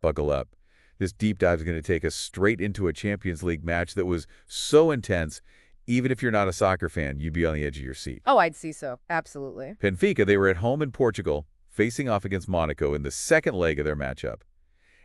Buckle up. This deep dive is going to take us straight into a Champions League match that was so intense, even if you're not a soccer fan, you'd be on the edge of your seat. Oh, I'd see so. Absolutely. Benfica, they were at home in Portugal, facing off against Monaco in the second leg of their matchup.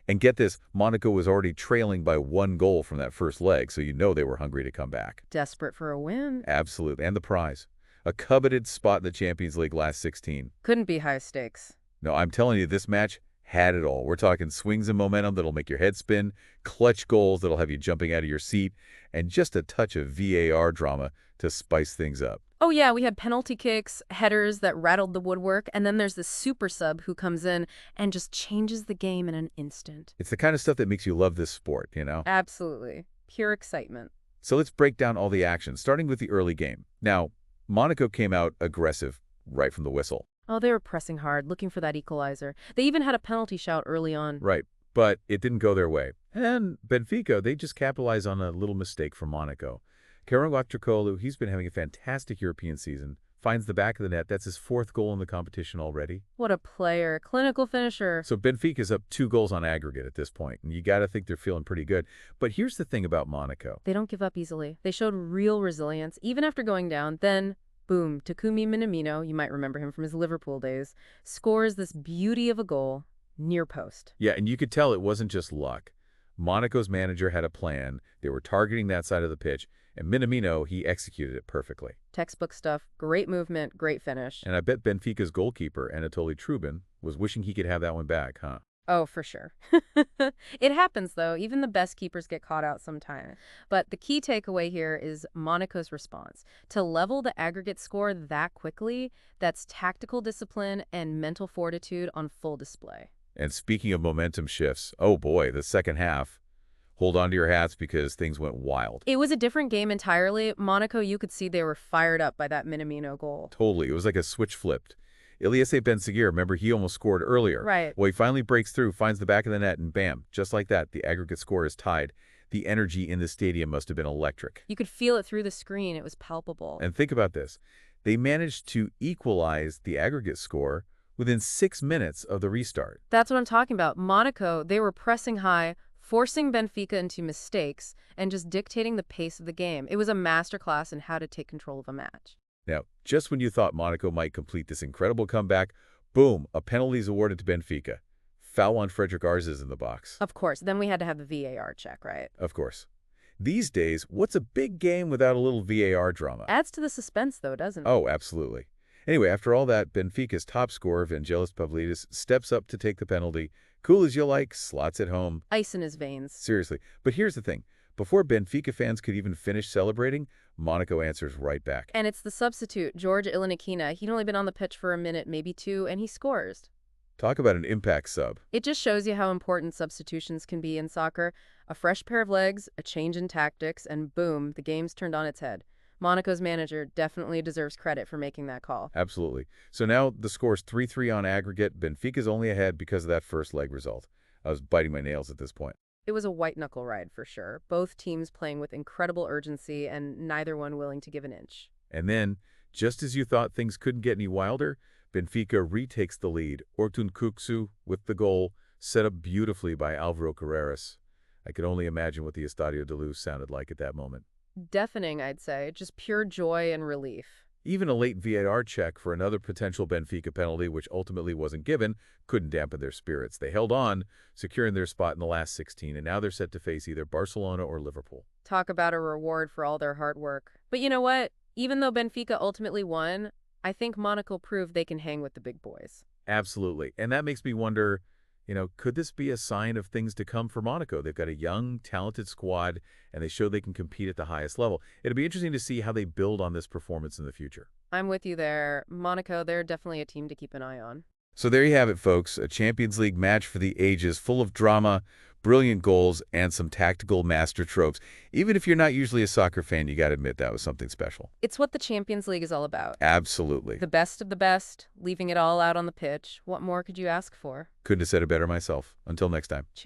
And get this, Monaco was already trailing by 1 goal from that first leg, so you know they were hungry to come back. Desperate for a win. Absolutely. And the prize. A coveted spot in the Champions League last 16. Couldn't be high stakes. No, I'm telling you, this match had it all. We're talking swings and momentum that'll make your head spin, clutch goals that'll have you jumping out of your seat, and just a touch of VAR drama to spice things up. Oh yeah, we had penalty kicks, headers that rattled the woodwork, and then there's this super sub who comes in and just changes the game in an instant. It's the kind of stuff that makes you love this sport, you know? Absolutely. Pure excitement. So let's break down all the action, starting with the early game. Now, Monaco came out aggressive right from the whistle. Oh, they were pressing hard, looking for that equalizer. They even had a penalty shout early on. Right, but it didn't go their way. And Benfica, they just capitalized on a little mistake from Monaco. Karangwaktrikolu, he's been having a fantastic European season. Finds the back of the net. That's his 4th goal in the competition already. What a player. Clinical finisher. So Benfica's up 2 goals on aggregate at this point, and you got to think they're feeling pretty good. But here's the thing about Monaco. They don't give up easily. They showed real resilience, even after going down. Then, boom, Takumi Minamino, you might remember him from his Liverpool days, scores this beauty of a goal near post. Yeah, and you could tell it wasn't just luck. Monaco's manager had a plan. They were targeting that side of the pitch, and Minamino, he executed it perfectly. Textbook stuff, great movement, great finish. And I bet Benfica's goalkeeper, Anatoly Trubin, was wishing he could have that one back, huh? Oh, for sure. It happens, though. Even the best keepers get caught out sometime. But the key takeaway here is Monaco's response. To level the aggregate score that quickly, that's tactical discipline and mental fortitude on full display. And speaking of momentum shifts, oh boy, the second half. Hold on to your hats because things went wild. It was a different game entirely. Monaco, you could see they were fired up by that Minamino goal. Totally. It was like a switch flipped. Ilyese Ben-Seguir, remember, he almost scored earlier. Right. Well, he finally breaks through, finds the back of the net, and bam, just like that, the aggregate score is tied. The energy in the stadium must have been electric. You could feel it through the screen. It was palpable. And think about this. They managed to equalize the aggregate score within 6 minutes of the restart. That's what I'm talking about. Monaco, they were pressing high, forcing Benfica into mistakes, and just dictating the pace of the game. It was a masterclass in how to take control of a match. Now, just when you thought Monaco might complete this incredible comeback, boom, a penalty is awarded to Benfica. Foul on Frederick Arz is in the box. Of course. Then we had to have the VAR check, right? Of course. These days, what's a big game without a little VAR drama? Adds to the suspense, though, doesn't it? Oh, absolutely. Anyway, after all that, Benfica's top scorer, Vangelis Pavlidis, steps up to take the penalty. Cool as you like, slots it home. Ice in his veins. Seriously. But here's the thing. Before Benfica fans could even finish celebrating, Monaco answers right back. And it's the substitute, George Ilinikina. He'd only been on the pitch for a minute, maybe 2, and he scores. Talk about an impact sub. It just shows you how important substitutions can be in soccer. A fresh pair of legs, a change in tactics, and boom, the game's turned on its head. Monaco's manager definitely deserves credit for making that call. Absolutely. So now the score's 3-3 on aggregate. Benfica's only ahead because of that first leg result. I was biting my nails at this point. It was a white-knuckle ride for sure. Both teams playing with incredible urgency and neither one willing to give an inch. And then, just as you thought things couldn't get any wilder, Benfica retakes the lead. Ortun Kuksu with the goal, set up beautifully by Alvaro Carreras. I could only imagine what the Estadio de Luz sounded like at that moment. Deafening, I'd say. Just pure joy and relief. Even a late VAR check for another potential Benfica penalty, which ultimately wasn't given, couldn't dampen their spirits. They held on, securing their spot in the last 16, and now they're set to face either Barcelona or Liverpool. Talk about a reward for all their hard work. But you know what? Even though Benfica ultimately won, I think Monaco proved they can hang with the big boys. Absolutely. And that makes me wonder, could this be a sign of things to come for Monaco? They've got a young, talented squad, and they show they can compete at the highest level. It'll be interesting to see how they build on this performance in the future. I'm with you there. Monaco, they're definitely a team to keep an eye on. So there you have it, folks. A Champions League match for the ages, full of drama, brilliant goals, and some tactical master tropes. Even if you're not usually a soccer fan, you got to admit that was something special. It's what the Champions League is all about. Absolutely. The best of the best, leaving it all out on the pitch. What more could you ask for? Couldn't have said it better myself. Until next time. Cheers.